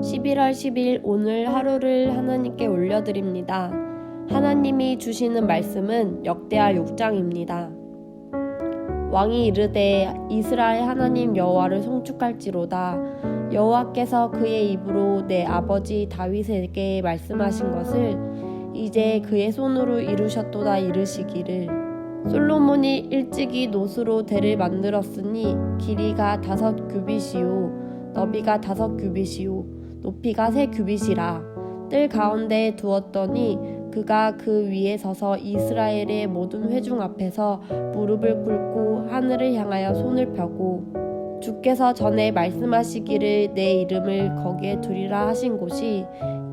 11월 10일 오늘 하루를 하나님께 올려드립니다. 하나님이 주시는 말씀은 역대하 6장입니다. 왕이 이르되 이스라엘 하나님 여호와를 송축할지로다. 여호와께서 그의 입으로 내 아버지 다윗에게 말씀하신 것을 이제 그의 손으로 이루셨도다 이르시기를 솔로몬이 일찍이 노수로 대를 만들었으니 길이가 5규빗이요 너비가 5규빗이요 높이가 3규빗이라. 뜰 가운데에 두었더니 그가 그 위에 서서 이스라엘의 모든 회중 앞에서 무릎을 꿇고 하늘을 향하여 손을 펴고 주께서 전에 말씀하시기를 내 이름을 거기에 두리라 하신 곳이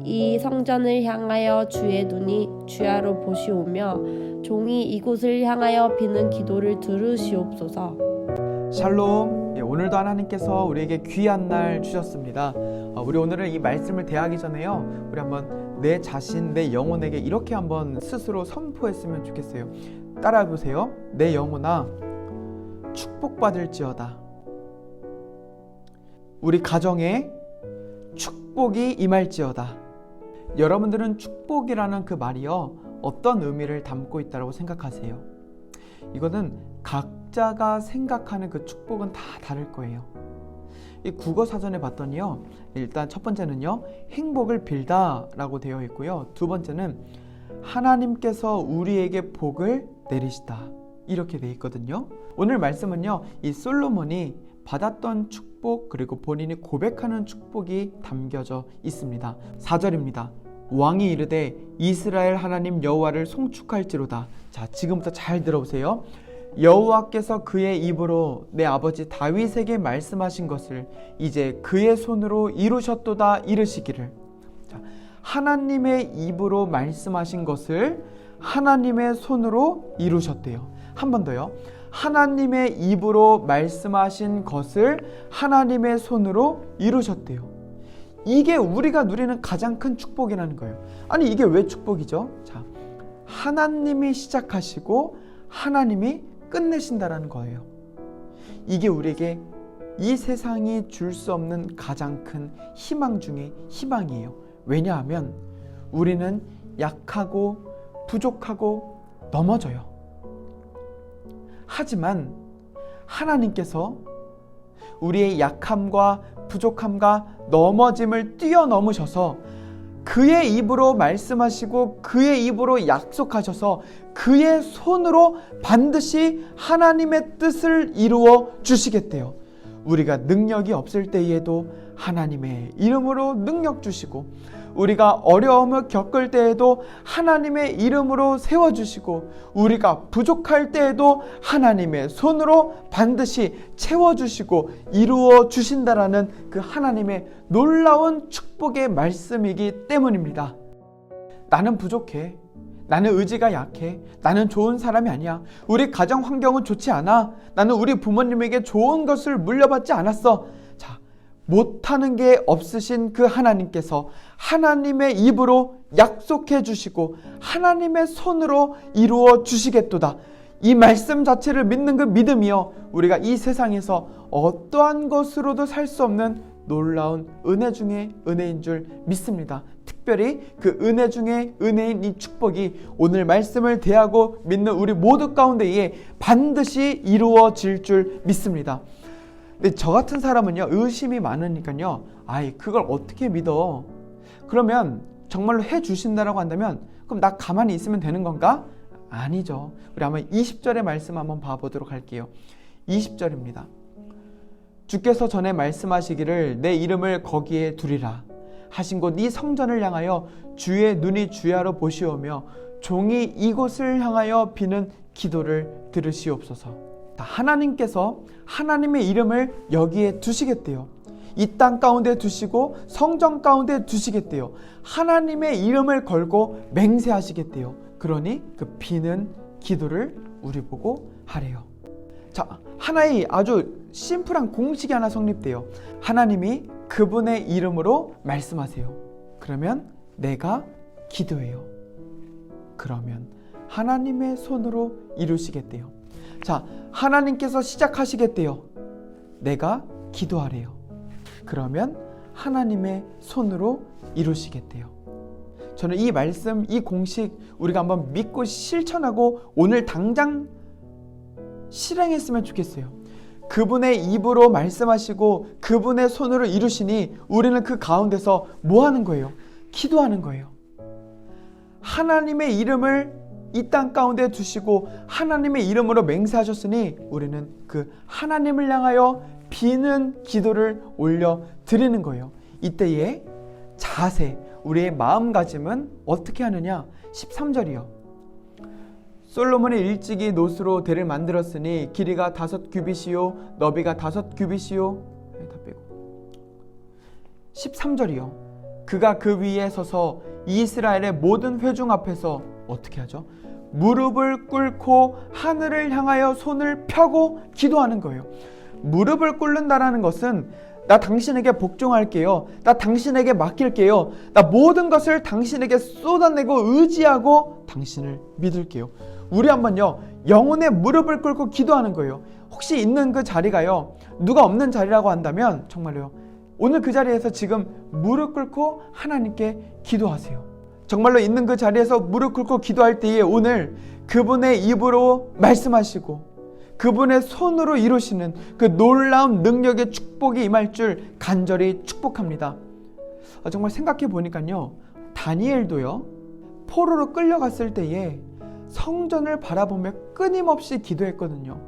이 성전을 향하여 주의 눈이 주야로 보시오며 종이 이곳을 향하여 비는 기도를 들으시옵소서. 샬롬. 오늘도 하나님께서 우리에게 귀한 날 주셨습니다. 우리 오늘은 이 말씀을 대하기 전에요, 우리 한번 내 자신, 내 영혼에게 이렇게 한번 스스로 선포했으면 좋겠어요. 따라해 보세요. 내 영혼아, 축복받을지어다. 우리 가정에 축복이 임할지어다. 여러분들은 축복이라는 그 말이요, 어떤 의미를 담고 있다고 생각하세요? 이거는 각자가 생각하는 그 축복은 다 다를 거예요. 이 국어 사전에 봤더니요, 일단 첫 번째는요, 행복을 빌다 라고 되어 있고요, 두 번째는 하나님께서 우리에게 복을 내리시다 이렇게 되어 있거든요. 오늘 말씀은요, 이 솔로몬이 받았던 축복 그리고 본인이 고백하는 축복이 담겨져 있습니다. 4절입니다. 왕이 이르되 이스라엘 하나님 여호와를 송축할지로다. 자, 지금부터 잘 들어보세요. 여호와께서 그의 입으로 내 아버지 다윗에게 말씀하신 것을 이제 그의 손으로 이루셨도다 이르시기를. 자, 하나님의 입으로 말씀하신 것을 하나님의 손으로 이루셨대요. 한 번 더요. 하나님의 입으로 말씀하신 것을 하나님의 손으로 이루셨대요. 이게 우리가 누리는 가장 큰 축복이라는 거예요. 아니, 이게 왜 축복이죠? 자, 하나님이 시작하시고 하나님이 끝내신다라는 거예요. 이게 우리에게 이 세상이 줄 수 없는 가장 큰 희망 중에 희망이에요. 왜냐하면 우리는 약하고 부족하고 넘어져요. 하지만 하나님께서 우리의 약함과 부족함과 넘어짐을 뛰어넘으셔서 그의 입으로 말씀하시고 그의 입으로 약속하셔서 그의 손으로 반드시 하나님의 뜻을 이루어 주시겠대요. 우리가 능력이 없을 때에도 하나님의 이름으로 능력 주시고, 우리가 어려움을 겪을 때에도 하나님의 이름으로 세워주시고, 우리가 부족할 때에도 하나님의 손으로 반드시 채워주시고 이루어 주신다라는 그 하나님의 놀라운 축복의 말씀이기 때문입니다. 나는 부족해. 나는 의지가 약해. 나는 좋은 사람이 아니야. 우리 가정 환경은 좋지 않아. 나는 우리 부모님에게 좋은 것을 물려받지 않았어. 자, 못하는 게 없으신 그 하나님께서 하나님의 입으로 약속해 주시고 하나님의 손으로 이루어 주시겠도다. 이 말씀 자체를 믿는 그 믿음이요, 우리가 이 세상에서 어떠한 것으로도 살 수 없는 놀라운 은혜 중에 은혜인 줄 믿습니다. 특별히 그 은혜 중에 은혜인 이 축복이 오늘 말씀을 대하고 믿는 우리 모두 가운데에 반드시 이루어질 줄 믿습니다. 근데 저 같은 사람은요, 의심이 많으니까요, 아이, 그걸 어떻게 믿어? 그러면 정말로 해주신다라고 한다면 그럼 나 가만히 있으면 되는 건가? 아니죠. 우리 한번 20절의 말씀 한번 봐보도록 할게요. 20절입니다. 주께서 전에 말씀하시기를 내 이름을 거기에 두리라 하신 곳 이 성전을 향하여 주의 눈이 주야로 보시오며 종이 이곳을 향하여 비는 기도를 들으시옵소서. 하나님께서 하나님의 이름을 여기에 두시겠대요. 이 땅 가운데 두시고 성전 가운데 두시겠대요. 하나님의 이름을 걸고 맹세하시겠대요. 그러니 그 비는 기도를 우리 보고 하래요. 자, 하나의 아주 심플한 공식이 하나 성립돼요. 하나님이 그분의 이름으로 말씀하세요. 그러면 내가 기도해요. 그러면 하나님의 손으로 이루시겠대요. 자, 하나님께서 시작하시겠대요. 내가 기도하래요. 그러면 하나님의 손으로 이루시겠대요. 저는 이 말씀, 이 공식 우리가 한번 믿고 실천하고 오늘 당장 실행했으면 좋겠어요. 그분의 입으로 말씀하시고 그분의 손으로 이루시니 우리는 그 가운데서 뭐 하는 거예요? 기도하는 거예요. 하나님의 이름을 이 땅 가운데 두시고 하나님의 이름으로 맹세하셨으니 우리는 그 하나님을 향하여 비는 기도를 올려 드리는 거예요. 이때의 자세, 우리의 마음가짐은 어떻게 하느냐? 13절이요. 솔로몬이 일찍이 노수로 대를 만들었으니 길이가 5규빗이요 너비가 5규빗이요. 다 빼고 13절이요. 그가 그 위에 서서 이스라엘의 모든 회중 앞에서 어떻게 하죠? 무릎을 꿇고 하늘을 향하여 손을 펴고 기도하는 거예요. 무릎을 꿇는다라는 것은 나 당신에게 복종할게요. 나 당신에게 맡길게요. 나 모든 것을 당신에게 쏟아내고 의지하고 당신을 믿을게요. 우리 한번요 영혼의 무릎을 꿇고 기도하는 거예요. 혹시 있는 그 자리가요 누가 없는 자리라고 한다면 정말로요 오늘 그 자리에서 지금 무릎 꿇고 하나님께 기도하세요. 정말로 있는 그 자리에서 무릎 꿇고 기도할 때에 오늘 그분의 입으로 말씀하시고 그분의 손으로 이루시는 그 놀라운 능력의 축복이 임할 줄 간절히 축복합니다. 정말 생각해 보니까요 다니엘도요 포로로 끌려갔을 때에 성전을 바라보며 끊임없이 기도했거든요.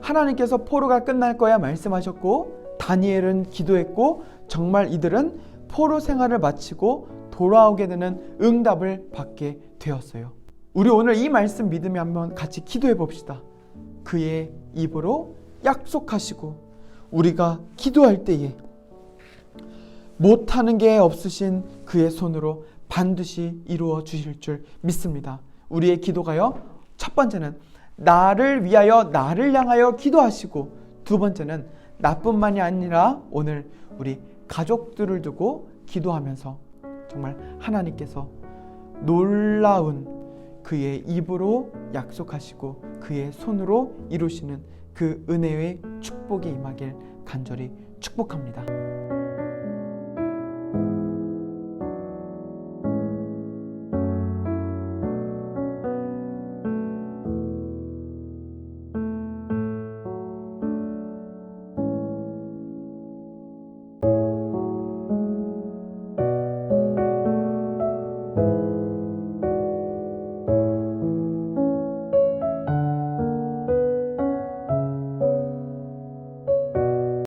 하나님께서 포로가 끝날 거야 말씀하셨고 다니엘은 기도했고 정말 이들은 포로 생활을 마치고 돌아오게 되는 응답을 받게 되었어요. 우리 오늘 이 말씀 믿으며 한번 같이 기도해 봅시다. 그의 입으로 약속하시고 우리가 기도할 때에 못하는 게 없으신 그의 손으로 반드시 이루어 주실 줄 믿습니다. 우리의 기도가요 첫 번째는 나를 위하여 나를 향하여 기도하시고 두 번째는 나뿐만이 아니라 오늘 우리 가족들을 두고 기도하면서 정말 하나님께서 놀라운 그의 입으로 약속하시고 그의 손으로 이루시는 그 은혜의 축복이 임하길 간절히 축복합니다.